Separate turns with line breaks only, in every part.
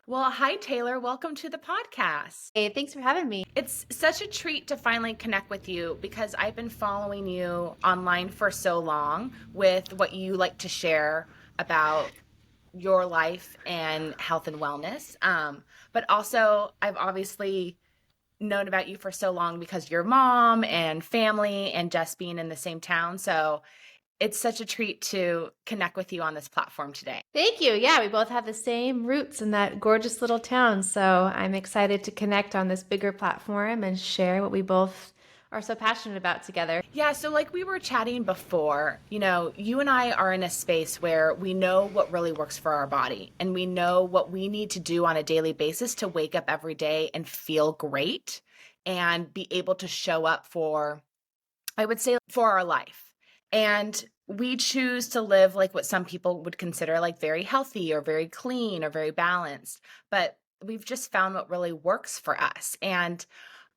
Well, hi, Taylor. Welcome to the podcast.
Hey, thanks for having me.
It's such a treat to finally connect with you because I've been following you online for so long with what you like to share about your life and health and wellness. But also, I've obviously known about you for so long because your mom and family and just being in the same town. So it's such a treat to connect with you on this platform today.
Thank you. Yeah, we both have the same roots in that gorgeous little town. So I'm excited to connect on this bigger platform and share what we both are so passionate about together.
Yeah, so like we were chatting before, you and I are in a space where we know what really works for our body and we know what we need to do on a daily basis to wake up every day and feel great and be able to show up for, I would say, for our life. And we choose to live like what some people would consider like very healthy or very clean or very balanced. But we've just found what really works for us. And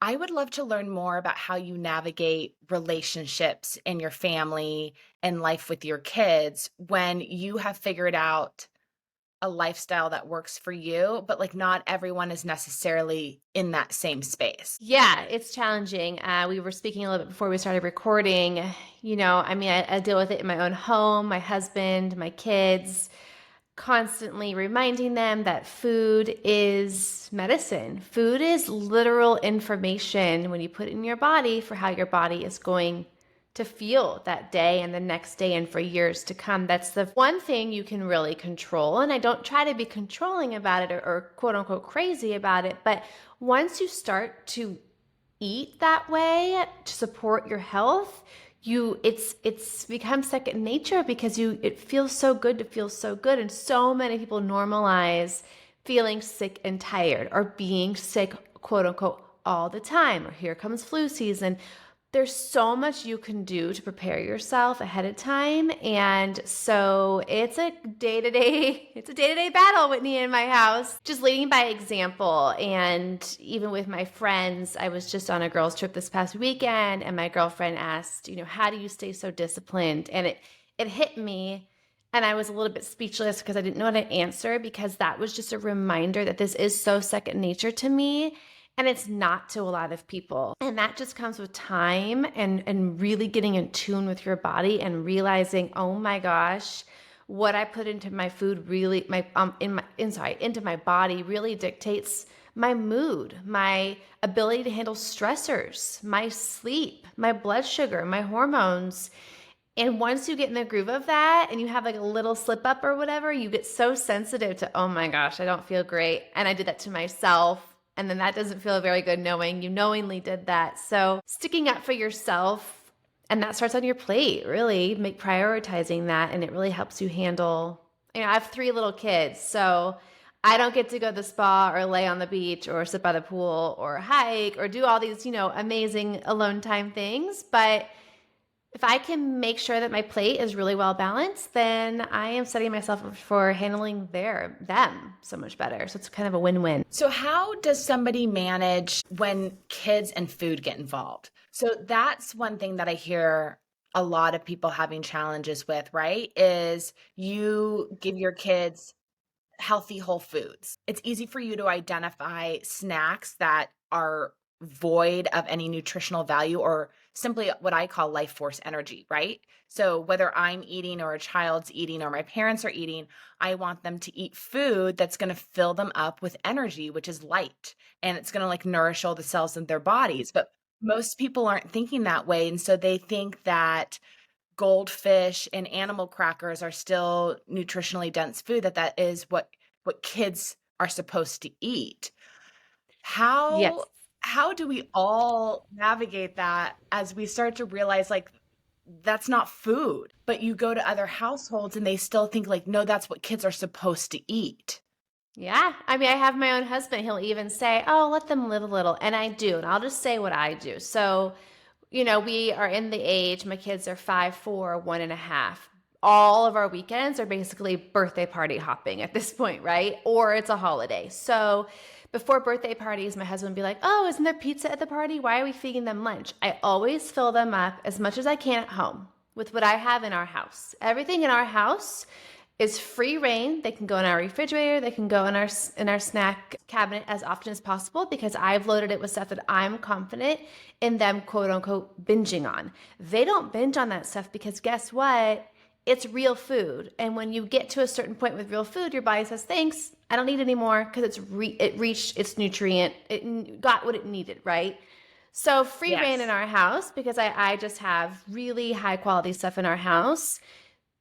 I would love to learn more about how you navigate relationships in your family and life with your kids when you have figured out a lifestyle that works for you, but like not everyone is necessarily in that same space.
Yeah, it's challenging. We were speaking a little bit before we started recording. I deal with it in my own home, my husband, my kids, constantly reminding them that food is medicine. Food is literal information when you put it in your body for how your body is going to feel that day and the next day and for years to come. That's the one thing you can really control. And I don't try to be controlling about it or quote unquote crazy about it. But once you start to eat that way to support your health, it's become second nature because it feels so good to feel so good. And so many people normalize feeling sick and tired or being sick, quote unquote, all the time, or here comes flu season. There's so much you can do to prepare yourself ahead of time. And so it's a day-to-day battle, Whitney, in my house. Just leading by example. And even with my friends, I was just on a girls' trip this past weekend, and my girlfriend asked, how do you stay so disciplined? And it hit me. And I was a little bit speechless because I didn't know how to answer, because that was just a reminder that this is so second nature to me. And it's not to a lot of people. And that just comes with time and really getting in tune with your body and realizing, oh my gosh, what I put into my food really, into my body really dictates my mood, my ability to handle stressors, my sleep, my blood sugar, my hormones. And once you get in the groove of that and you have like a little slip up or whatever, you get so sensitive to, oh my gosh, I don't feel great. And I did that to myself. And then that doesn't feel very good knowing you knowingly did that. So sticking up for yourself, and that starts on your plate, really make prioritizing that. And it really helps you handle, I have 3 little kids. So I don't get to go to the spa or lay on the beach or sit by the pool or hike or do all these, amazing alone time things. But if I can make sure that my plate is really well balanced, then I am setting myself up for handling them so much better. So it's kind of a win-win.
So, how does somebody manage when kids and food get involved? So, that's one thing that I hear a lot of people having challenges with, right? Is you give your kids healthy whole foods. It's easy for you to identify snacks that are void of any nutritional value or simply what I call life force energy, right? So whether I'm eating or a child's eating or my parents are eating, I want them to eat food that's going to fill them up with energy, which is light, and it's going to like nourish all the cells in their bodies. But most people aren't thinking that way. And so they think that goldfish and animal crackers are still nutritionally dense food, that is what kids are supposed to eat.
Yes.
How do we all navigate that as we start to realize like that's not food, but you go to other households and they still think like no, that's what kids are supposed to eat.
Yeah. I have my own husband. He'll even say, oh, let them live a little. And I do. And I'll just say what I do. So, we are in the age, my kids are 5, 4, 1.5. All of our weekends are basically birthday party hopping at this point, right? Or it's a holiday. So before birthday parties, my husband would be like, oh, isn't there pizza at the party? Why are we feeding them lunch? I always fill them up as much as I can at home with what I have in our house. Everything in our house is free reign. They can go in our refrigerator, they can go in our snack cabinet as often as possible because I've loaded it with stuff that I'm confident in them quote unquote binging on. They don't binge on that stuff because guess what? It's real food. And when you get to a certain point with real food, your body says, "Thanks, I don't need it anymore," because it reached its nutrient, it got what it needed, right? So free reign in
Yes.
our house because I just have really high quality stuff in our house.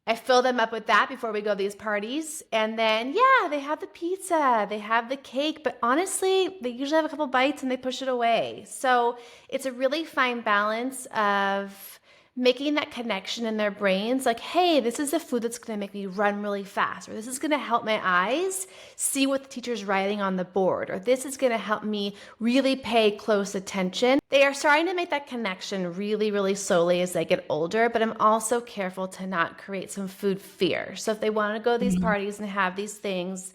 I fill them up with that before we go to these parties. And then, yeah, they have the pizza, they have the cake, but honestly, they usually have a couple bites and they push it away. So it's a really fine balance of making that connection in their brains like, hey, this is a food that's going to make me run really fast, or this is going to help my eyes see what the teacher's writing on the board, or this is going to help me really pay close attention. They are starting to make that connection really, really slowly as they get older, but I'm also careful to not create some food fear. So if they want to go to these
Mhm.
parties and have these things,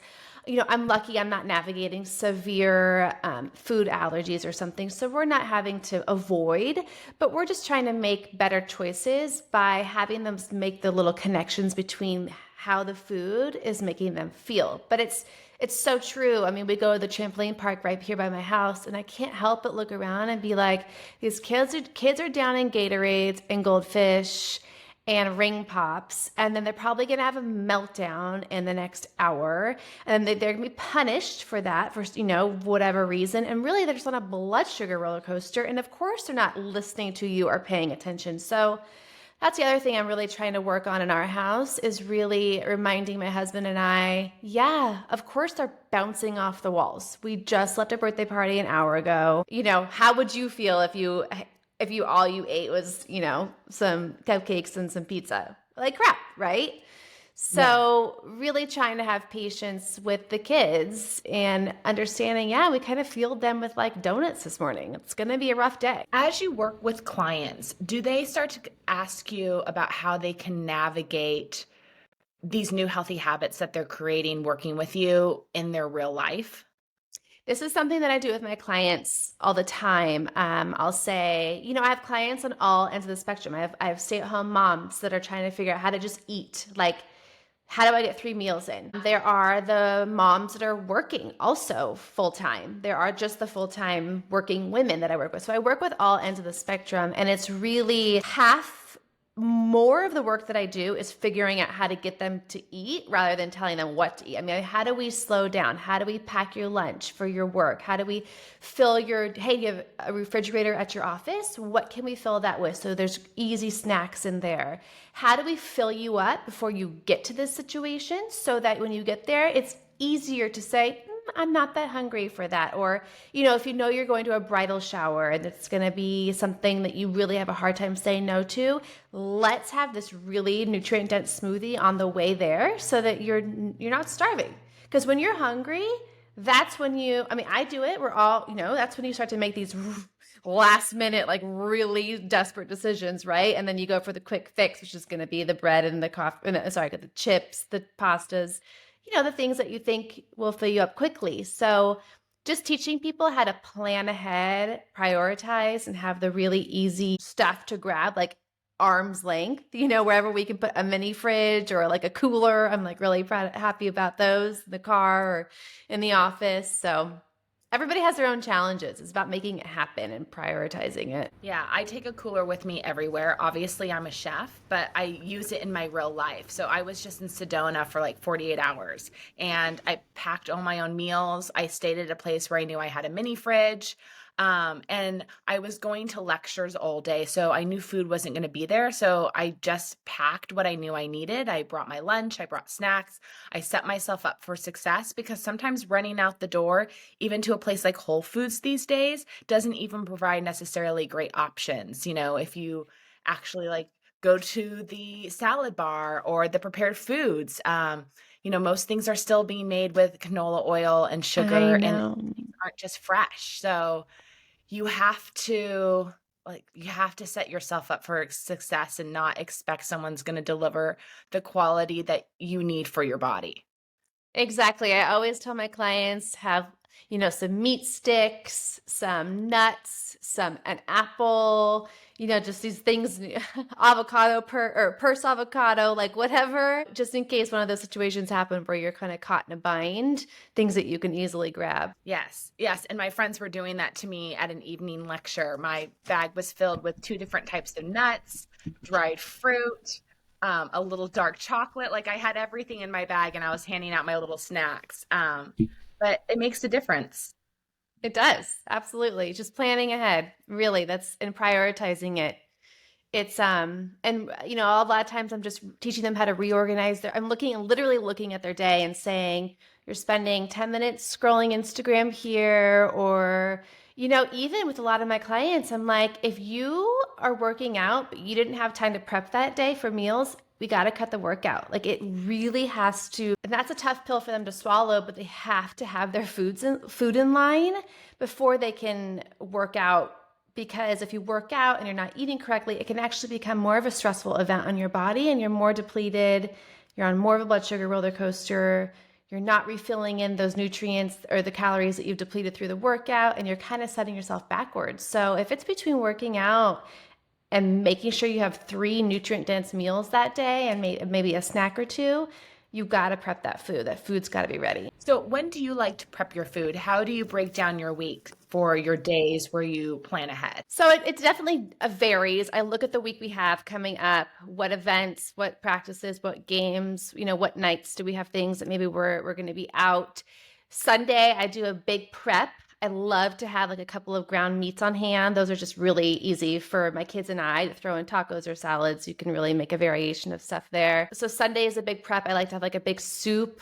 I'm lucky I'm not navigating severe food allergies or something. So we're not having to avoid, but we're just trying to make better choices by having them make the little connections between how the food is making them feel. But it's so true. I mean, we go to the trampoline park right here by my house, and I can't help but look around and be like, these kids are down in Gatorades and Goldfish and ring pops, and then they're probably gonna have a meltdown in the next hour, and they're gonna be punished for that for whatever reason. And really, they're just on a blood sugar roller coaster, and of course, they're not listening to you or paying attention. So that's the other thing I'm really trying to work on in our house is really reminding my husband and I, yeah, of course they're bouncing off the walls. We just left a birthday party an hour ago. How would you feel if you all you ate was, some cupcakes and some pizza? Like crap, right?
Yeah.
So, really trying to have patience with the kids and understanding, yeah, we kind of fueled them with like donuts this morning. It's going to be a rough day.
As you work with clients, do they start to ask you about how they can navigate these new healthy habits that they're creating working with you in their real life?
This is something that I do with my clients all the time. I'll say, I have clients on all ends of the spectrum. I have stay-at-home moms that are trying to figure out how to just eat. Like, how do I get 3 meals in? There are the moms that are working also full time. There are just the full time working women that I work with. So I work with all ends of the spectrum, and it's really half more of the work that I do is figuring out how to get them to eat rather than telling them what to eat. I mean, how do we slow down? How do we pack your lunch for your work? How do we fill hey, you have a refrigerator at your office? What can we fill that with? So there's easy snacks in there. How do we fill you up before you get to this situation so that when you get there, it's easier to say, I'm not that hungry for that. Or, if you're going to a bridal shower and it's going to be something that you really have a hard time saying no to, let's have this really nutrient dense smoothie on the way there so that you're not starving. Because when you're hungry, that's when I do it. We're all, that's when you start to make these last minute, like really desperate decisions, right? And then you go for the quick fix, which is going to be the bread and the coffee, sorry, the chips, the pastas, the things that you think will fill you up quickly. So just teaching people how to plan ahead, prioritize, and have the really easy stuff to grab, like arm's length, wherever we can put a mini fridge or like a cooler. I'm like really happy about those in the car or in the office. So everybody has their own challenges. It's about making it happen and prioritizing it.
Yeah, I take a cooler with me everywhere. Obviously, I'm a chef, but I use it in my real life. So I was just in Sedona for like 48 hours and I packed all my own meals. I stayed at a place where I knew I had a mini fridge. And I was going to lectures all day, so I knew food wasn't going to be there. So I just packed what I knew I needed. I brought my lunch, I brought snacks. I set myself up for success because sometimes running out the door, even to a place like Whole Foods these days, doesn't even provide necessarily great options. If you actually like go to the salad bar or the prepared foods, most things are still being made with canola oil and
I
sugar and
know.
aren't just fresh. So you have to set yourself up for success and not expect someone's going to deliver the quality that you need for your body.
Exactly. I always tell my clients some meat sticks, some nuts, an apple, just these things, avocado or purse avocado, like whatever, just in case one of those situations happen where you're kind of caught in a bind, things that you can easily grab.
Yes, yes. And my friends were doing that to me at an evening lecture. My bag was filled with two different types of nuts, dried fruit, a little dark chocolate. Like I had everything in my bag and I was handing out my little snacks. But it makes a difference.
It does. Absolutely. Just planning ahead. Really, that's and prioritizing it. It's and a lot of times I'm just teaching them how to reorganize I'm literally looking at their day and saying you're spending 10 minutes scrolling Instagram here, or even with a lot of my clients, I'm like, if you are working out but you didn't have time to prep that day for meals, we got to cut the workout. Like, it really has to, and that's a tough pill for them to swallow, but they have to have their food in line before they can work out, because if you work out and you're not eating correctly, it can actually become more of a stressful event on your body, and you're more depleted. You're on more of a blood sugar roller coaster. You're not refilling in those nutrients or the calories that you've depleted through the workout, and you're kind of setting yourself backwards. So if it's between working out and making sure you have 3 nutrient dense meals that day and maybe a snack or two, you got to prep that food. That food's got to be ready.
So when do you like to prep your food? How do you break down your week for your days where you plan ahead?
So it definitely varies. I look at the week we have coming up, what events, what practices, what games, what nights do we have things that maybe we're going to be out. Sunday, I do a big prep. I love to have like a couple of ground meats on hand. Those are just really easy for my kids and I to throw in tacos or salads. You can really make a variation of stuff there. So Sunday is a big prep. I like to have like a big soup,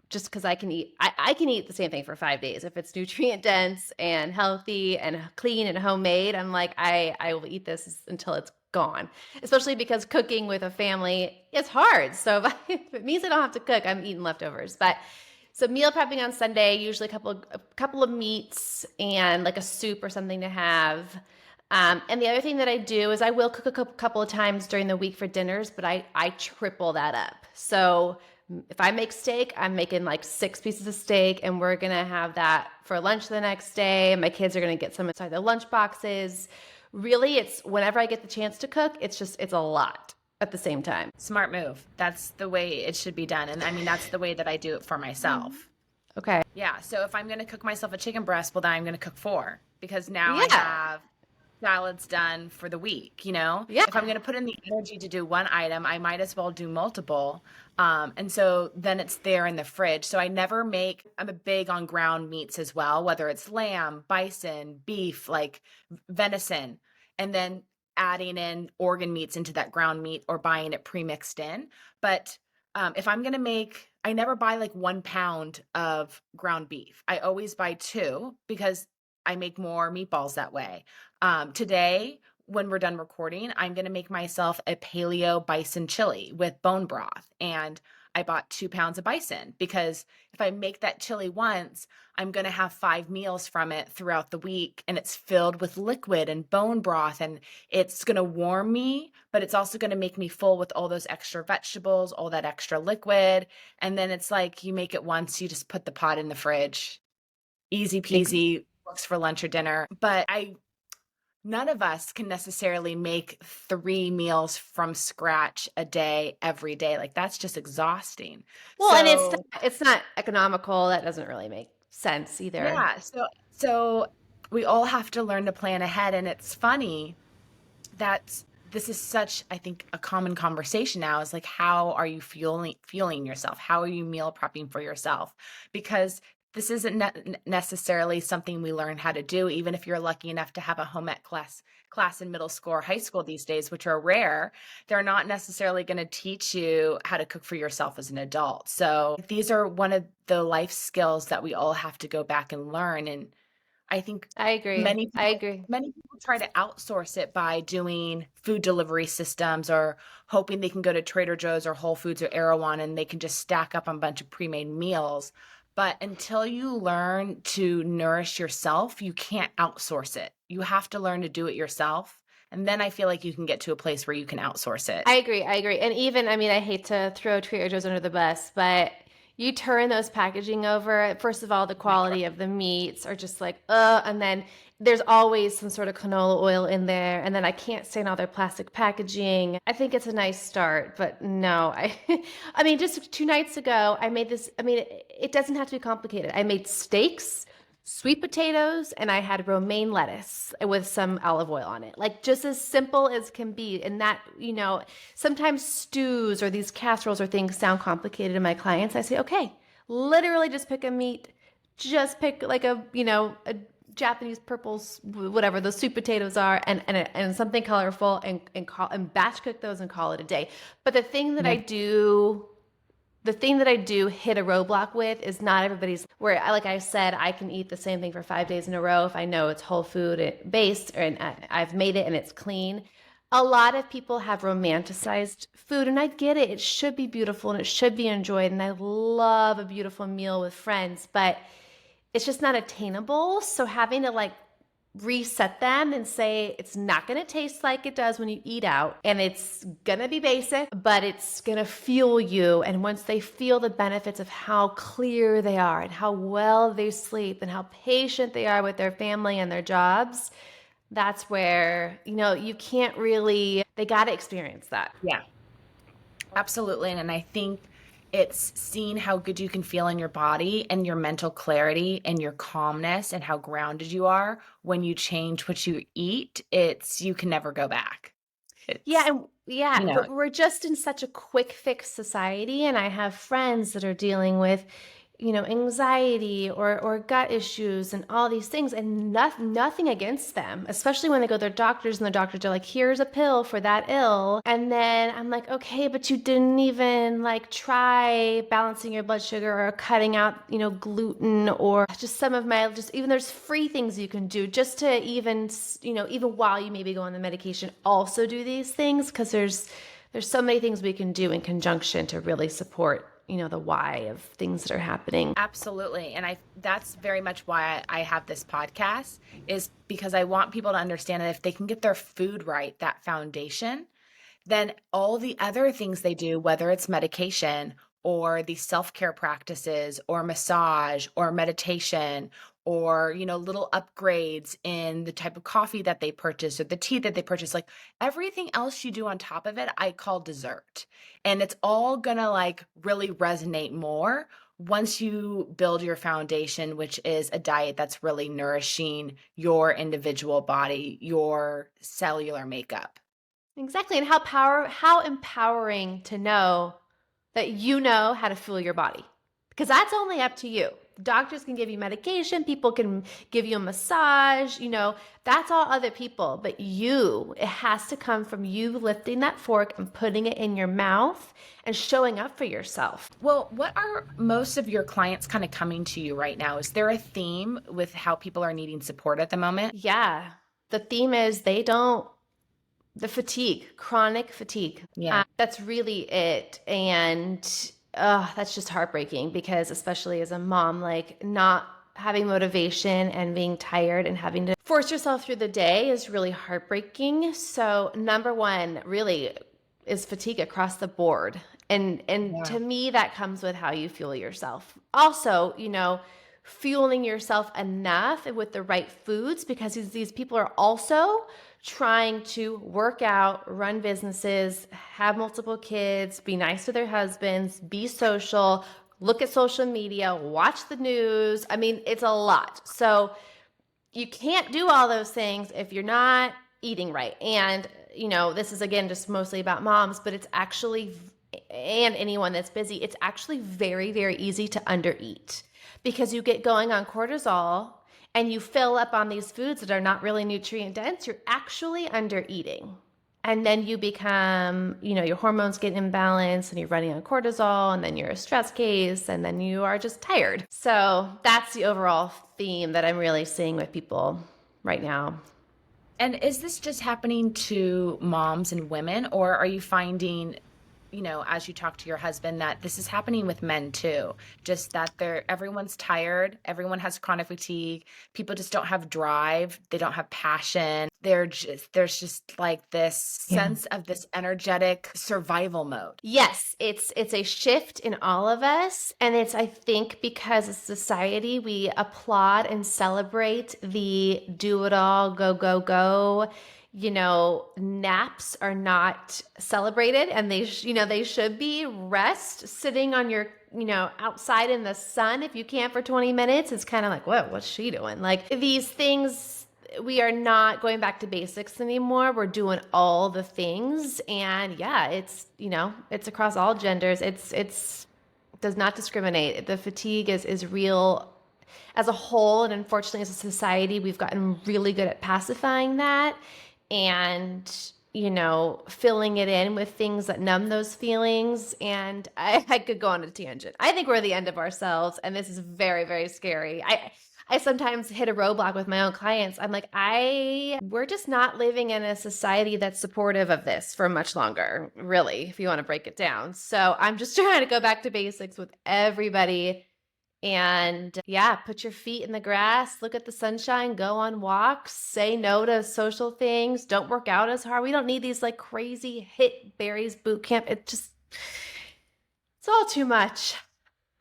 just because I can eat the same thing for 5 days. If it's nutrient dense and healthy and clean and homemade, I'm like, I will eat this until it's gone, especially because cooking with a family is hard. So if it means I don't have to cook, I'm eating leftovers. But so meal prepping on Sunday, usually a couple of meats and like a soup or something to have. And the other thing that I do is I will cook a couple of times during the week for dinners, but I triple that up. So if I make steak, I'm making like 6 pieces of steak, and we're going to have that for lunch the next day. My kids are going to get some inside their lunch boxes. Really, it's whenever I get the chance to cook, it's a lot at the same time.
Smart move. That's the way it should be done. And I mean, that's the way that I do it for myself.
Okay.
Yeah. So if I'm going to cook myself a chicken breast, well, then I'm going to cook 4 because now I
Yeah.
have salads done for the week.
Yeah.
If I'm going to put in the energy to do one item, I might as well do multiple. And so then it's there in the fridge. So I'm a big on ground meats as well, whether it's lamb, bison, beef, like venison, and then adding in organ meats into that ground meat or buying it pre-mixed in. But if I'm going to I never buy like 1 pound of ground beef. I always buy 2 because I make more meatballs that way. Today, when we're done recording, I'm going to make myself a paleo bison chili with bone broth. And I bought 2 pounds of bison because if I make that chili once, I'm going to have 5 meals from it throughout the week. And it's filled with liquid and bone broth. And it's going to warm me, but it's also going to make me full with all those extra vegetables, all that extra liquid. And then it's like you make it once, you just put the pot in the fridge. Easy peasy, works for lunch or dinner. But none of us can necessarily make 3 meals from scratch a day, every day. Like that's just exhausting.
Well, and
So
it's not economical. That doesn't really make sense either.
yeah, so we all have to learn to plan ahead. And it's funny that this is such, I think, a common conversation now is like, how are you fueling yourself? How are you meal prepping for yourself? Because this isn't necessarily something we learn how to do, even if you're lucky enough to have a home ec class in middle school or high school these days, which are rare. They're not necessarily going to teach you how to cook for yourself as an adult. So these are one of the life skills that we all have to go back and learn. And I think
I agree. I agree.
many people try to outsource it by doing food delivery systems or hoping they can go to Trader Joe's or Whole Foods or Erewhon and they can just stack up on a bunch of pre-made meals. But until you learn to nourish yourself, you can't outsource it. You have to learn to do it yourself. And then I feel like you can get to a place where you can outsource it.
I agree. I agree. And even, I mean, I hate to throw Trader Joe's under the bus, but You turn those packaging over. First of all, the
Never.
quality of the meats are just like, and then there's always some sort of canola oil in there. And then I can't stand all their plastic packaging. I think it's a nice start, but no, I mean, just 2 nights ago, I made this. I mean, it doesn't have to be complicated. I made steaks, sweet potatoes, and I had romaine lettuce with some olive oil on it. Like just as simple as can be. And that, sometimes stews or these casseroles or things sound complicated to my clients. I say, okay, literally just pick a meat, just pick like a Japanese purples, whatever those sweet potatoes are, and something colorful, and batch cook those and call it a day. But
Never.
the thing that I do hit a roadblock with is not everybody's where, like I said, I can eat the same thing for 5 days in a row if I know it's whole food based and I've made it and it's clean. A lot of people have romanticized food, and I get it. It should be beautiful and it should be enjoyed. And I love a beautiful meal with friends, but it's just not attainable. So having to like reset them and say it's not going to taste like it does when you eat out, and it's going to be basic, but it's going to fuel you. And once they feel the benefits of how clear they are and how well they sleep and how patient they are with their family and their jobs, that's where, you can't really, they got to experience that.
Yeah, absolutely. And I think it's seeing how good you can feel in your body and your mental clarity and your calmness and how grounded you are when you change what you eat. You can never go back.
Yeah,
It's,
and yeah,
you know,
we're just in such a quick fix society, and I have friends that are dealing with, anxiety or gut issues and all these things, and nothing against them, especially when they go to their doctors and the doctors are like, "Here's a pill for that ill," and then I'm like, "Okay, but you didn't even like try balancing your blood sugar or cutting out, gluten or just some of my just even there's free things you can do just to even, even while you maybe go on the medication, also do these things because there's so many things we can do in conjunction to really support, the why of things that are happening."
absolutely. And that's very much why I have this podcast, is because I want people to understand that if they can get their food right, that foundation, then all the other things they do, whether it's medication or these self-care practices or massage or meditation or, little upgrades in the type of coffee that they purchase or the tea that they purchase, like everything else you do on top of it, I call dessert. And it's all gonna like really resonate more once you build your foundation, which is a diet that's really nourishing your individual body, your cellular makeup.
Exactly. And how empowering to know that you know how to fuel your body. Because that's only up to you. Doctors can give you medication, people can give you a massage, that's all other people. But it has to come from you lifting that fork and putting it in your mouth and showing up for yourself.
Well, what are most of your clients kind of coming to you right now? Is there a theme with how people are needing support at the moment?
Yeah. The theme is the fatigue, chronic fatigue.
Yeah.
That's really it. And that's just heartbreaking because, especially as a mom, like not having motivation and being tired and having to force yourself through the day is really heartbreaking. So, number one really is fatigue across the board. And
Yeah.
to me, that comes with how you fuel yourself. Also, fueling yourself enough with the right foods, because these people are also trying to work out, run businesses, have multiple kids, be nice to their husbands, be social, look at social media, watch the news. I mean, it's a lot. So you can't do all those things if you're not eating right. And, this is again just mostly about moms, but it's actually, and anyone that's busy, it's actually very, very easy to undereat because you get going on cortisol and you fill up on these foods that are not really nutrient dense. You're actually under eating. And then you become, your hormones get imbalanced and you're running on cortisol, and then you're a stress case, and then you are just tired. So that's the overall theme that I'm really seeing with people right now.
And is this just happening to moms and women, or are you finding, as you talk to your husband, that this is happening with men too. Just that everyone's tired, everyone has chronic fatigue, people just don't have drive, they don't have passion. There's just like this
Yeah.
sense of this energetic survival mode.
Yes, it's a shift in all of us, and it's, I think, because as a society we applaud and celebrate the do it all, go go go. Naps are not celebrated, and they should be. Rest, sitting on your outside in the sun, if you can, for 20 minutes, it's kind of like, whoa, what's she doing? Like, these things, we are not going back to basics anymore. We're doing all the things. And yeah, it's across all genders. It's does not discriminate. The fatigue is real as a whole. And unfortunately, as a society, we've gotten really good at pacifying that and filling it in with things that numb those feelings. And I could go on a tangent. I think we're at the end of ourselves, and this is very, very scary. I sometimes hit a roadblock with my own clients. I'm like, we're just not living in a society that's supportive of this for much longer, really, if you want to break it down. So I'm just trying to go back to basics with everybody. And yeah, put your feet in the grass, look at the sunshine, go on walks, say no to social things, don't work out as hard. We don't need these like crazy hit berries boot camp. It's all too much.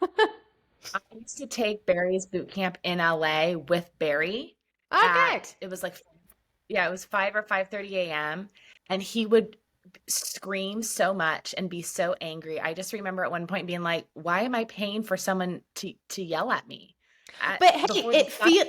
I used to take Barry's boot camp in LA with Barry
Okay.
it was like, yeah, it was 5 or 5:30 a.m. and he would scream so much and be so angry. I just remember at one point being like, why am I paying for someone to yell at me
But hey,
before the
it
sun?
feels,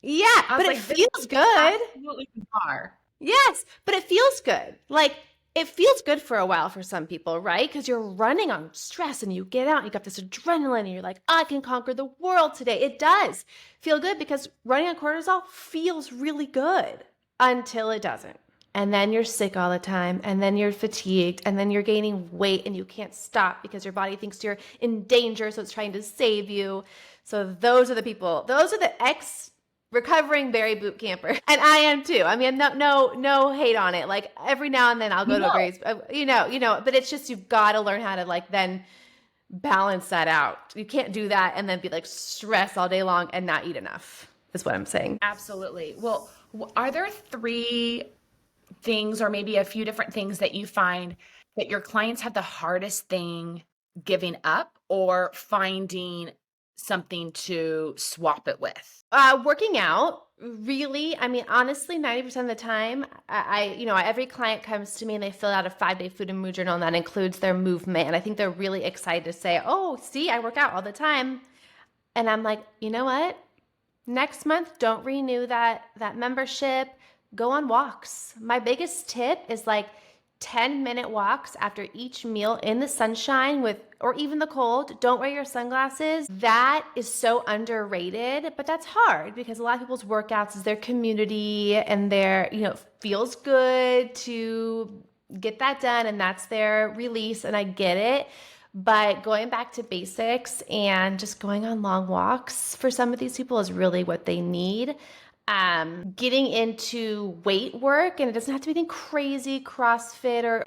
yeah,
I
but
was
it
like, this
feels
is
good.
absolutely bizarre.
Yes, but it feels good. Like, it feels good for a while for some people, right? Because you're running on stress and you get out and you got this adrenaline and you're like, I can conquer the world today. It does feel good because running on cortisol feels really good until it doesn't. And then you're sick all the time, and then you're fatigued, and then you're gaining weight and you can't stop because your body thinks you're in danger, so it's trying to save you. So those are the people, those are the recovering berry boot camper. And I am too. I mean, no hate on it. Like, every now and then I'll go to a
No,
berries, but it's just, you've got to learn how to like then balance that out. You can't do that and then be like stressed all day long and not eat enough, is what I'm saying.
absolutely. Well, are there three things or maybe a few different things that you find that your clients have the hardest thing giving up or finding something to swap it with?
Working out, really, I mean, honestly, 90% of the time, every client comes to me and they fill out a 5-day food and mood journal, and that includes their movement. And I think they're really excited to say, oh, see, I work out all the time. And I'm like, you know what? Next month, don't renew that membership. Go on walks. My biggest tip is like 10-minute walks after each meal in the sunshine or even the cold. Don't wear your sunglasses. That is so underrated, but that's hard because a lot of people's workouts is their community and feels good to get that done, and that's their release, and I get it. But going back to basics and just going on long walks for some of these people is really what they need. Getting into weight work, and it doesn't have to be anything crazy, CrossFit or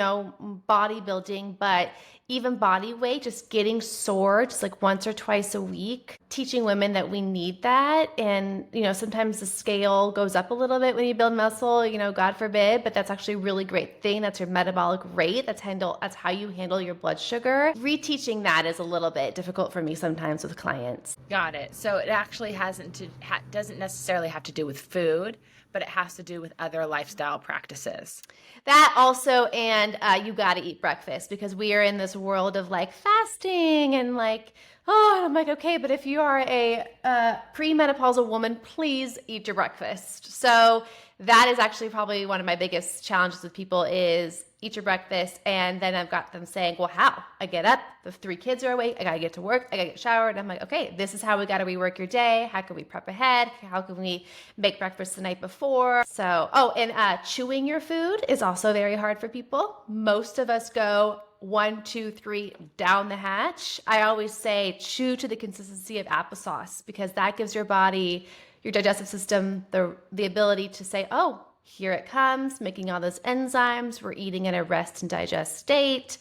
bodybuilding, but even body weight, just getting sore just like once or twice a week, teaching women that we need that. And sometimes the scale goes up a little bit when you build muscle, God forbid, but that's actually a really great thing. That's your metabolic rate. That's how you handle your blood sugar. Reteaching that is a little bit difficult for me sometimes with clients.
Got it. So it actually doesn't necessarily have to do with food, but it has to do with other lifestyle practices.
That also, and you got to eat breakfast because we are in this world of like fasting and like, oh, I'm like, okay, but if you are a premenopausal woman, please eat your breakfast. So that is actually probably one of my biggest challenges with people is eat your breakfast. And then I've got them saying, well, how? I get up, the 3 kids are awake, I got to get to work, I got to get showered. And I'm like, okay, this is how we got to rework your day. How can we prep ahead? How can we make breakfast the night before? So, chewing your food is also very hard for people. Most of us go 1, 2, 3 down the hatch. I always say chew to the consistency of applesauce because that gives your body, your digestive system, the ability to say, oh, here it comes, making all those enzymes. We're eating in a rest and digest state.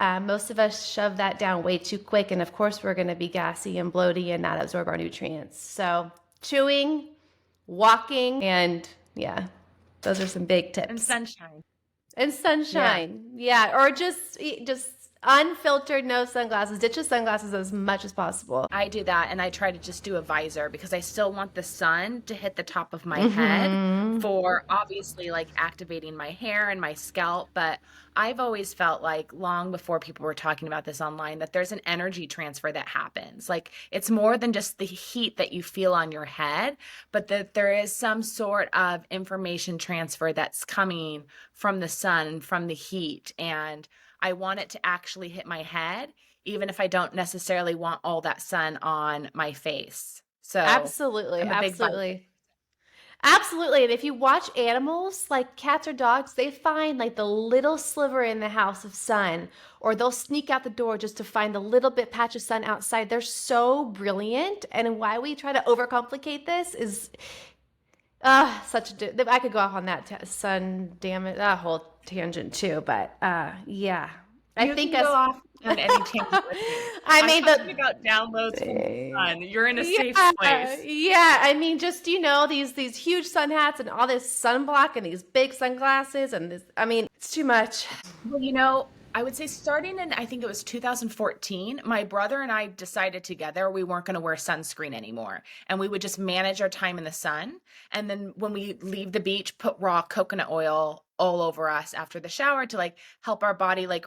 Most of us shove that down way too quick. And of course, we're going to be gassy and bloaty and not absorb our nutrients. So chewing, walking, and yeah, those are some big
And
tips.
sunshine.
And
Yeah.
sunshine. Yeah. Or just unfiltered, no sunglasses. Ditch the sunglasses as much as possible.
I do that, and I try to just do a visor because I still want the sun to hit the top of my head
Mm-hmm.
for obviously like activating my hair and my scalp. But I've always felt like long before people were talking about this online that there's an energy transfer that happens. Like it's more than just the heat that you feel on your head, but that there is some sort of information transfer that's coming from the sun, from the heat. And I want it to actually hit my head even if I don't necessarily want all that sun on my face. So
Absolutely.
I'm a big visor.
Absolutely. Absolutely. And if you watch animals like cats or dogs, they find like the little sliver in the house of sun, or they'll sneak out the door just to find the little bit patch of sun outside. They're so brilliant. And why we try to overcomplicate this is I could go off on that sun, damn it, that whole tangent too. But yeah, I
You
think
can
as
go off on any tangent with me.
I
I'm
mean
talking
the
about downloads from the sun. You're in a safe
yeah,
place.
yeah. I mean, just these huge sun hats and all this sunblock and these big sunglasses and this. I mean, it's too much.
Well, I would say starting in, I think it was 2014, my brother and I decided together we weren't going to wear sunscreen anymore. And we would just manage our time in the sun. And then when we leave the beach, put raw coconut oil all over us after the shower to like help our body like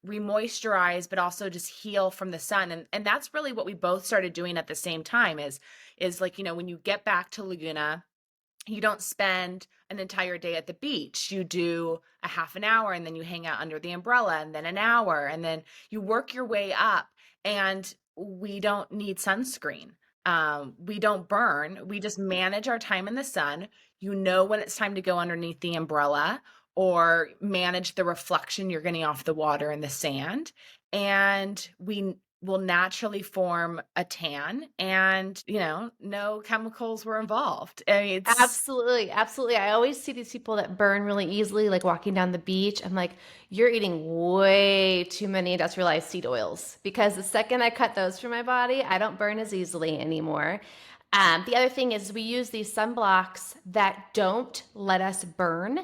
remoisturize, but also just heal from the sun. And that's really what we both started doing at the same time is like, when you get back to Laguna, you don't spend an entire day at the beach. You do a half an hour and then you hang out under the umbrella and then an hour and then you work your way up, and we don't need sunscreen. We don't burn. We just manage our time in the sun. When it's time to go underneath the umbrella or manage the reflection you're getting off the water and the sand. And we will naturally form a tan, and no chemicals were involved. I mean, it's
Absolutely, absolutely. I always see these people that burn really easily, like walking down the beach. I'm like, you're eating way too many industrialized seed oils because the second I cut those from my body, I don't burn as easily anymore. The other thing is we use these sunblocks that don't let us burn.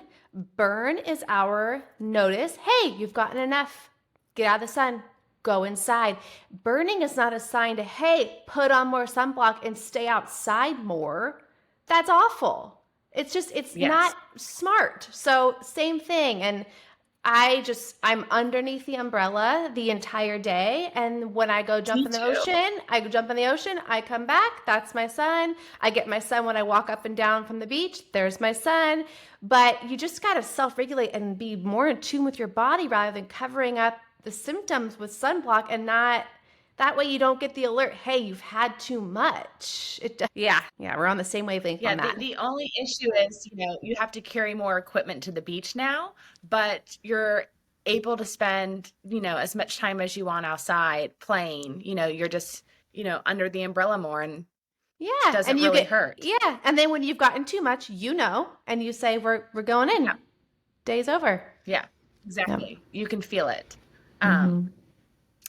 Burn is our notice. Hey, you've gotten enough. Get out of the sun. Go inside. Burning is not a sign to, hey, put on more sunblock and stay outside more. That's awful. It's
yes.
not smart. So same thing. And I'm underneath the umbrella the entire day. And when I go jump
Me
in the
too.
ocean, I come back. That's my sun. I get my sun when I walk up and down from the beach. There's my sun. But you just got to self-regulate and be more in tune with your body rather than covering up the symptoms with sunblock and not that way you don't get the alert, hey, you've had too much. Yeah, we're on the same wavelength
Yeah,
on
the,
that.
the only issue is, you have to carry more equipment to the beach now, but you're able to spend, as much time as you want outside playing. You're just, under the umbrella more, and
Yeah, and
doesn't really hurt.
and then when you've gotten too much, and you say we're going in.
Yeah,
Day's over.
yeah,
Yep.
exactly. You can feel it. Um,
Hmm.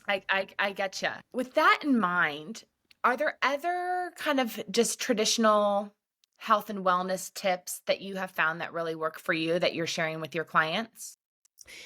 I get you. With that in mind, are there other kind of just traditional health and wellness tips that you have found that really work for you that you're sharing with your clients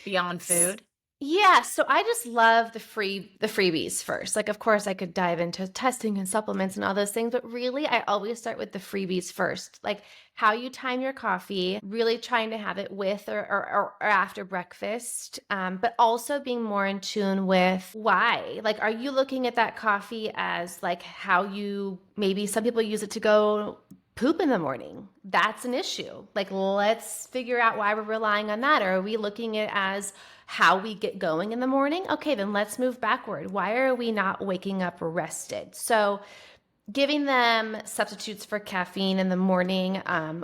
beyond food?
Yeah, so I just love the freebies first. Like, of course, I could dive into testing and supplements and all those things, but really, I always start with the freebies first. Like how you time your coffee, really trying to have it with or after breakfast, but also being more in tune with why. Like, are you looking at that coffee as like how you maybe some people use it to go poop in the morning? That's an issue. Like, let's figure out why we're relying on that. Or are we looking at it as how we get going in the morning? Okay, then let's move backward. Why are we not waking up rested? So giving them substitutes for caffeine in the morning,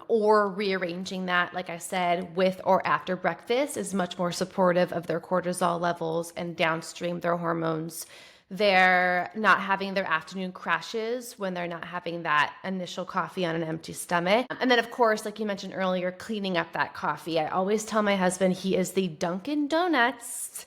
or rearranging that, like I said, with or after breakfast is much more supportive of their cortisol levels and downstream their hormones. They're not having their afternoon crashes when they're not having that initial coffee on an empty stomach. And then, of course, like you mentioned earlier, cleaning up that coffee. I always tell my husband he is the Dunkin' Donuts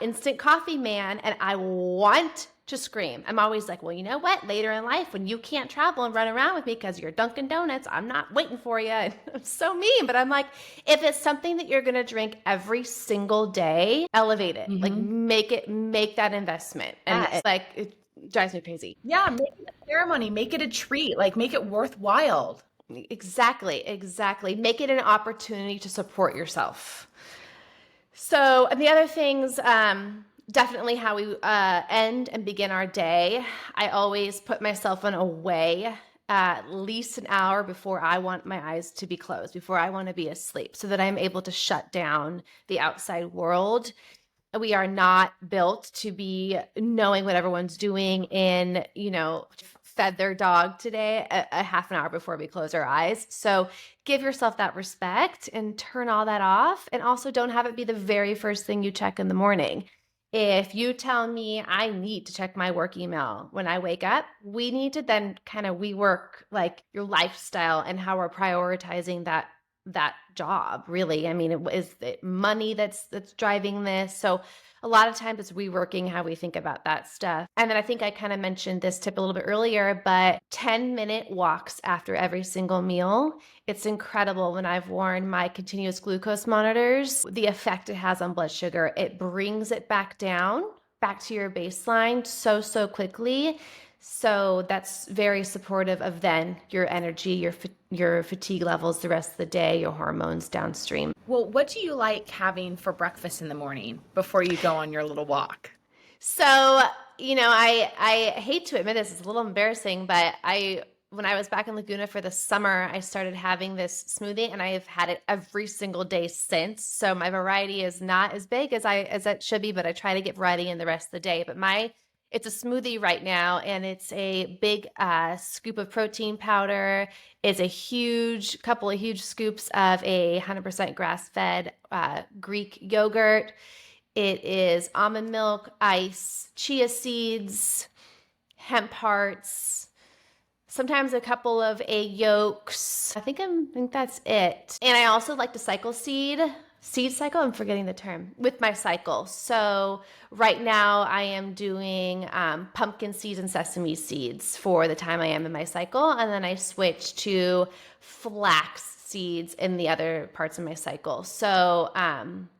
instant coffee man, and I want to scream. I'm always like, well, you know what? Later in life, when you can't travel and run around with me because you're Dunkin' Donuts, I'm not waiting for you. And I'm so mean, but I'm like, if it's something that you're gonna drink every single day, elevate it. Like
Mm-hmm.
make that investment. And
Yes.
like it drives me crazy.
Yeah, make it a ceremony, make it a treat, like make it worthwhile.
Exactly, exactly. Make it an opportunity to support yourself. So, and the other things, definitely how we end and begin our day. I always put myself in a way at least an hour before I want my eyes to be closed, before I want to be asleep, so that I'm able to shut down the outside world. We are not built to be knowing what everyone's doing in, fed their dog today a half an hour before we close our eyes. So give yourself that respect and turn all that off. And also don't have it be the very first thing you check in the morning. If you tell me I need to check my work email when I wake up, we need to then kind of rework like your lifestyle and how we're prioritizing that job. Really, I mean, is it money that's driving this? So a lot of times it's reworking how we think about that stuff. And then I think I kind of mentioned this tip a little bit earlier, but 10-minute walks after every single meal. It's incredible when I've worn my continuous glucose monitors, the effect it has on blood sugar. It brings it back down, back to your baseline so quickly. So that's very supportive of then your energy, your fatigue levels the rest of the day, your hormones downstream.
Well, what do you like having for breakfast in the morning before you go on your little walk?
So, I hate to admit this, it's a little embarrassing, but when I was back in Laguna for the summer, I started having this smoothie and I've had it every single day since. So my variety is not as big as it should be, but I try to get variety in the rest of the day. But it's a smoothie right now, and it's a big scoop of protein powder. It's a couple of huge scoops of a 100% grass-fed Greek yogurt. It is almond milk, ice, chia seeds, hemp hearts, sometimes a couple of egg yolks. I think that's it. And I also like to seed cycle. I'm forgetting the term with my cycle. So right now I am doing pumpkin seeds and sesame seeds for the time I am in my cycle. And then I switch to flax seeds in the other parts of my cycle. So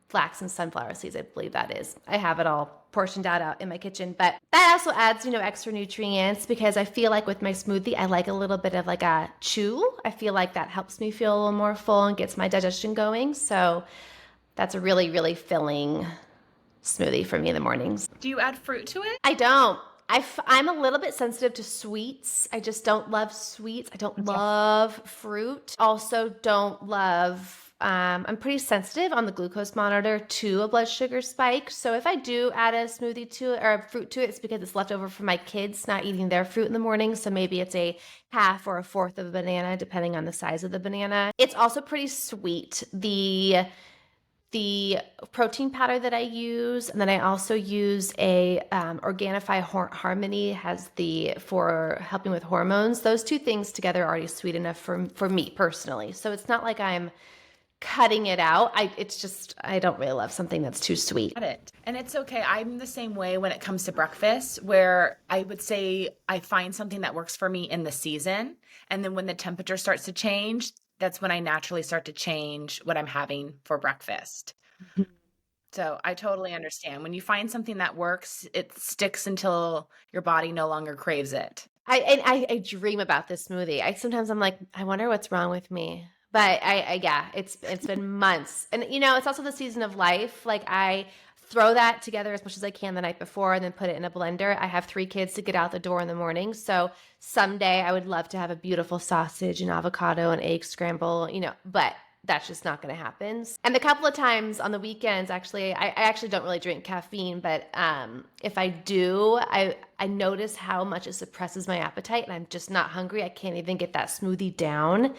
flax and sunflower seeds, I believe that is. I have it all portioned out in my kitchen, but that also adds, extra nutrients, because I feel like with my smoothie, I like a little bit of like a chew. I feel like that helps me feel a little more full and gets my digestion going. So that's a really, really filling smoothie for me in the mornings.
Do you add fruit to it?
I don't. I'm a little bit sensitive to sweets. I just don't love sweets. I don't love fruit. Also don't love I'm pretty sensitive on the glucose monitor to a blood sugar spike. So if I do add a smoothie to it or a fruit to it, it's because it's left over from my kids not eating their fruit in the morning. So maybe it's a half or a fourth of a banana, depending on the size of the banana. It's also pretty sweet. The protein powder that I use, and then I also use a Organifi Harmony for helping with hormones. Those two things together are already sweet enough for me personally. So it's not like I'm cutting it out. It's just I don't really love something that's too sweet.
Got it. And it's okay. I'm the same way when it comes to breakfast, where I would say I find something that works for me in the season. And then when the temperature starts to change, that's when I naturally start to change what I'm having for breakfast. So I totally understand. When you find something that works, it sticks until your body no longer craves it.
I dream about this smoothie. Sometimes I'm like, I wonder what's wrong with me. But yeah, it's been months. And it's also the season of life. Like I throw that together as much as I can the night before and then put it in a blender. I have 3 kids to get out the door in the morning. So someday I would love to have a beautiful sausage and avocado and egg scramble, but that's just not going to happen. And the couple of times on the weekends, actually, I actually don't really drink caffeine, but if I do, I notice how much it suppresses my appetite and I'm just not hungry. I can't even get that smoothie down,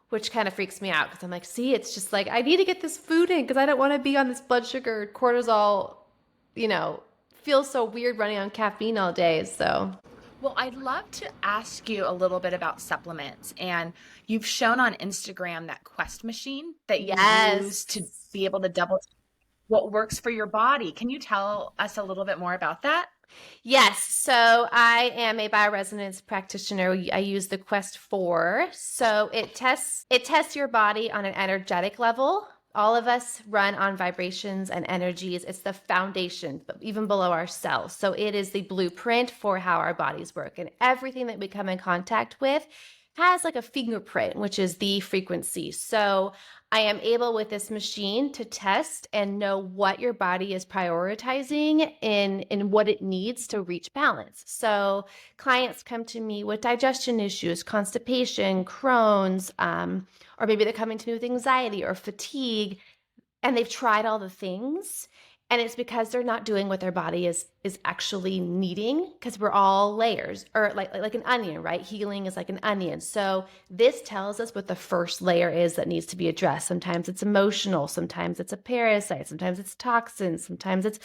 which kind of freaks me out because I'm like, see, it's just like, I need to get this food in because I don't want to be on this blood sugar cortisol, feels so weird running on caffeine all day. So,
well, I'd love to ask you a little bit about supplements. And you've shown on Instagram that Quest machine that you use to be able to double. what works for your body. Can you tell us a little bit more about that?
Yes, so I am a bioresonance practitioner. I use the Quest 4. So it tests your body on an energetic level. All of us run on vibrations and energies. It's the foundation, even below our cells. So it is the blueprint for how our bodies work. And everything that we come in contact with has like a fingerprint, which is the frequency. So I am able with this machine to test and know what your body is prioritizing in what it needs to reach balance. So clients come to me with digestion issues, constipation, Crohn's, or maybe they're coming to me with anxiety or fatigue, and they've tried all the things, and it's because they're not doing what their body is actually needing, because we're all layers, or like an onion, right? Healing is like an onion. So this tells us what the first layer is that needs to be addressed. Sometimes it's emotional, sometimes it's a parasite, sometimes it's toxins, sometimes it's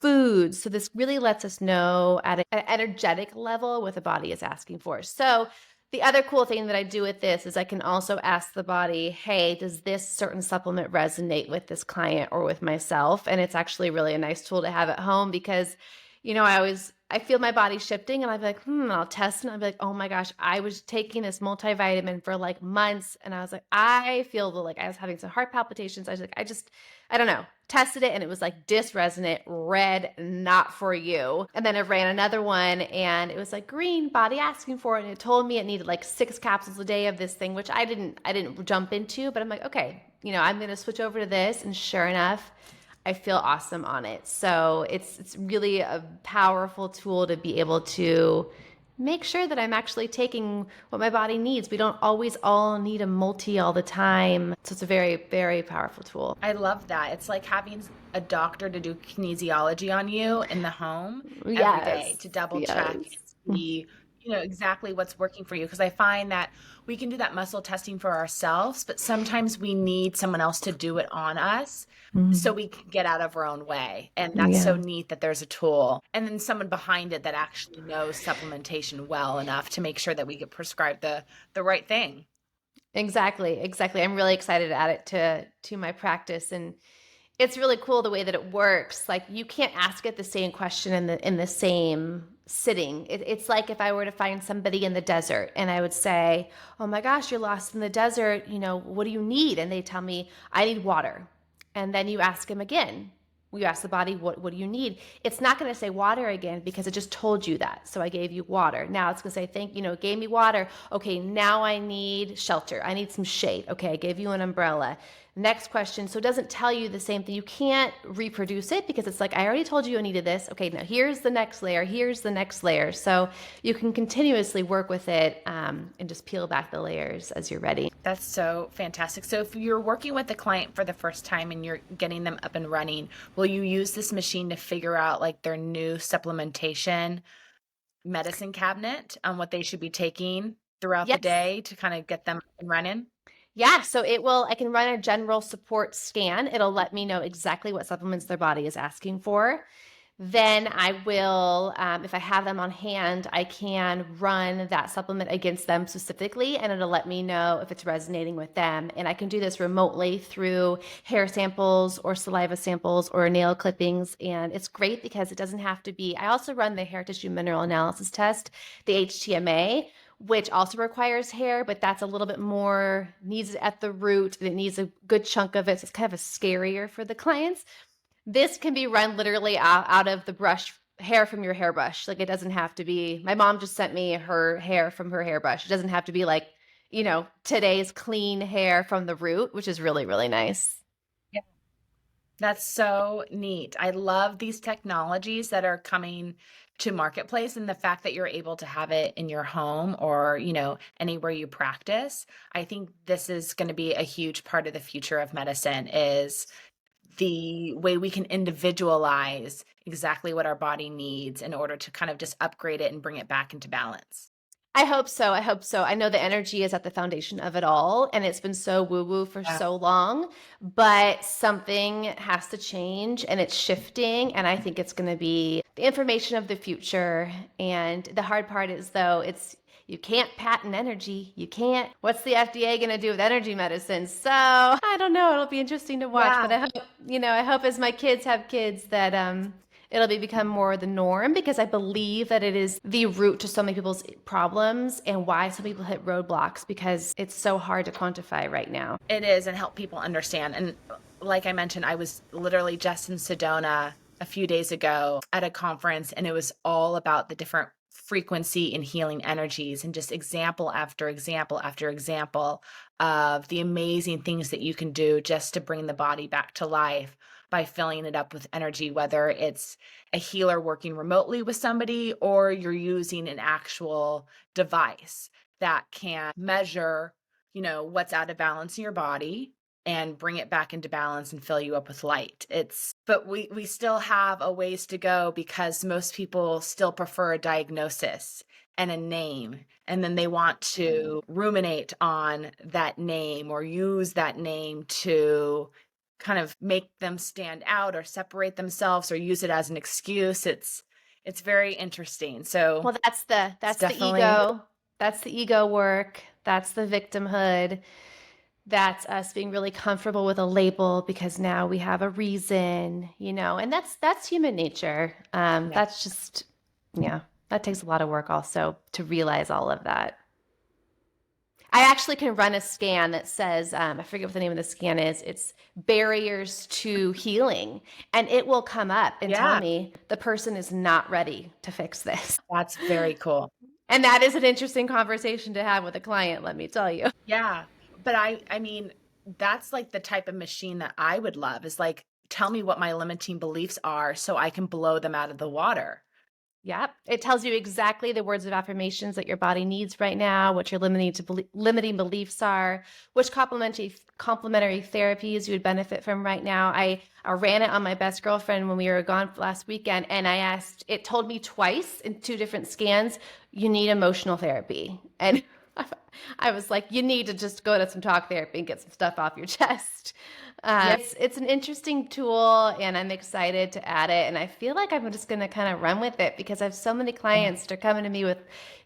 food. So this really lets us know at an energetic level what the body is asking for. So the other cool thing that I do with this is I can also ask the body, hey, does this certain supplement resonate with this client or with myself? And it's actually really a nice tool to have at home because, I feel my body shifting and I'm like, I'll test and I'll be like, oh my gosh, I was taking this multivitamin for like months. And I was like, I feel like I was having some heart palpitations. I was like, I don't know, tested it and it was like dysresonant, red, not for you. And then I ran another one and it was like green, body asking for it. And it told me it needed like 6 capsules a day of this thing, which I didn't jump into, but I'm like, okay, I'm going to switch over to this. And sure enough, I feel awesome on it. So it's really a powerful tool to be able to make sure that I'm actually taking what my body needs. We don't always all need a multi all the time. So it's a very, very powerful tool.
I love that. It's like having a doctor to do kinesiology on you in the home every day
Yes.
to double check
Yes.
and see, exactly what's working for you. Because I find that we can do that muscle testing for ourselves, but sometimes we need someone else to do it on us so
Mhm.
we can get out of our own way. And that's so
Yeah.
neat that there's a tool and then someone behind it that actually knows supplementation well enough to make sure that we get prescribed the right thing.
Exactly. Exactly. I'm really excited to add it to my practice, and it's really cool the way that it works. Like you can't ask it the same question in the same sitting. It's like if I were to find somebody in the desert and I would say, "Oh my gosh, you're lost in the desert. What do you need?" And they tell me, "I need water." And then you ask them again. You ask the body, what do you need? It's not going to say water again because it just told you that. So I gave you water. Now it's going to say, it gave me water. Okay, now I need shelter. I need some shade. Okay, I gave you an umbrella. Next question. So it doesn't tell you the same thing. You can't reproduce it because it's like, I already told you needed this. Okay, now here's the next layer. Here's the next layer. So you can continuously work with it and just peel back the layers as you're ready.
That's so fantastic. So if you're working with a client for the first time and you're getting them up and running, will you use this machine to figure out like their new supplementation medicine cabinet on what they should be taking throughout the
Yes.
day to kind of get them up and running?
Yeah, so I can run a general support scan. It'll let me know exactly what supplements their body is asking for. Then I will, if I have them on hand, I can run that supplement against them specifically, and it'll let me know if it's resonating with them. And I can do this remotely through hair samples or saliva samples or nail clippings. And it's great because it doesn't have to be. I also run the hair tissue mineral analysis test, the HTMA, which also requires hair, but that's a little bit more needs it at the root and it needs a good chunk of it. So it's kind of a scarier for the clients. This can be run literally out of the brush, hair from your hairbrush. Like it doesn't have to be, my mom just sent me her hair from her hairbrush. It doesn't have to be like, today's clean hair from the root, which is really, really nice.
Yeah. That's so neat. I love these technologies that are coming to marketplace and the fact that you're able to have it in your home or, anywhere you practice. I think this is going to be a huge part of the future of medicine is the way we can individualize exactly what our body needs in order to kind of just upgrade it and bring it back into balance.
I hope so. I hope so. I know the energy is at the foundation of it all, and it's been so woo woo for
Yeah.
so long, but something has to change and it's shifting. And I think it's going to be the information of the future. And the hard part is, though, You can't patent energy. You can't. What's the FDA going to do with energy medicine? So I don't know. It'll be interesting to watch. But
Yeah.
I hope, I hope as my kids have kids that it'll become more the norm, because I believe that it is the root to so many people's problems and why some people hit roadblocks, because it's so hard to quantify right now.
It is, and help people understand. And like I mentioned, I was literally just in Sedona a few days ago at a conference, and it was all about the different frequency and healing energies, and just example after example after example of the amazing things that you can do just to bring the body back to life by filling it up with energy, whether it's a healer working remotely with somebody or you're using an actual device that can measure, what's out of balance in your body and bring it back into balance and fill you up with light. But we still have a ways to go, because most people still prefer a diagnosis and a name, and then they want to ruminate on that name or use that name to kind of make them stand out or separate themselves or use it as an excuse. It's very interesting. So
Well, that's the
definitely,
ego. That's the ego work. That's the victimhood. That's us being really comfortable with a label because now we have a reason, and that's human nature.
yeah.
That's just, yeah, that takes a lot of work also to realize all of that. I actually can run a scan that says, I forget what the name of the scan is. It's barriers to healing. And it will come up and tell
Yeah,
me the person is not ready to fix this.
that's very cool.
And that is an interesting conversation to have with a client, let me tell you.
Yeah. But I mean, that's like the type of machine that I would love, is like, tell me what my limiting beliefs are so I can blow them out of the water.
Yep. It tells you exactly the words of affirmations that your body needs right now, what your limiting beliefs are, which complementary therapies you would benefit from right now. I ran it on my best girlfriend when we were gone last weekend, and it told me twice in two different scans, you need emotional therapy. And I was like, you need to just go to some talk therapy and get some stuff off your chest.
Yeah.
It's an interesting tool, and I'm excited to add it. And I feel like I'm just going to kind of run with it, because I have so many clients that are coming to me with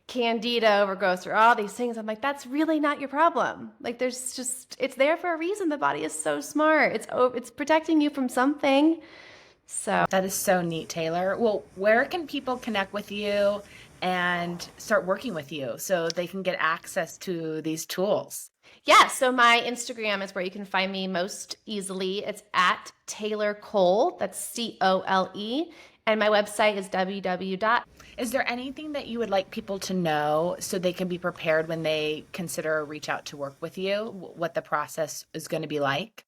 candida overgrowth or all these things. I'm like, that's really not your problem. Like, it's there for a reason. The body is so smart. It's protecting you from something. So
That is so neat, Taylor. Well, where can people connect with you and start working with you so they can get access to these tools?
yeah, so my Instagram is where you can find me most easily. It's at Taylor Cole. That's Cole. And my website is www.
Is there anything that you would like people to know so they can be prepared when they consider a reach out to work with you, what the process is going to be like?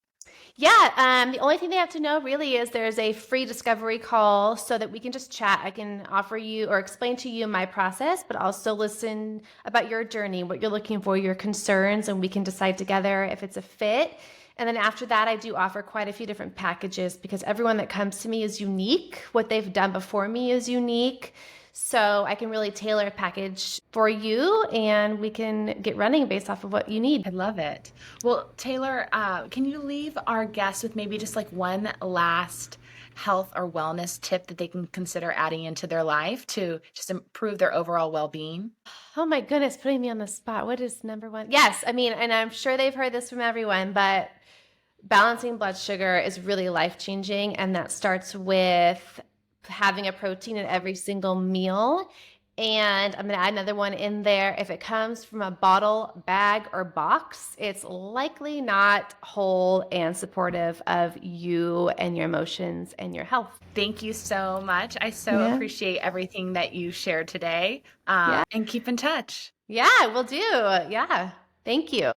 Yeah, the only thing they have to know really is there's a free discovery call so that we can just chat. I can offer you or explain to you my process, but also listen about your journey, what you're looking for, your concerns, and we can decide together if it's a fit. And then after that, I do offer quite a few different packages, because everyone that comes to me is unique. What they've done before me is unique. So I can really tailor a package for you, and we can get running based off of what you need.
I love it. Well, Taylor, can you leave our guests with maybe just like one last health or wellness tip that they can consider adding into their life to just improve their overall well-being?
Oh my goodness, putting me on the spot. What is number one? Yes, I mean, and I'm sure they've heard this from everyone, but balancing blood sugar is really life-changing, and that starts with having a protein in every single meal. And I'm going to add another one in there. If it comes from a bottle, bag, or box, it's likely not whole and supportive of you and your emotions and your health.
Thank you so much. I so
Yeah.
appreciate everything that you shared today,
Yeah.
and keep in touch.
Yeah, will do. Yeah. Thank you.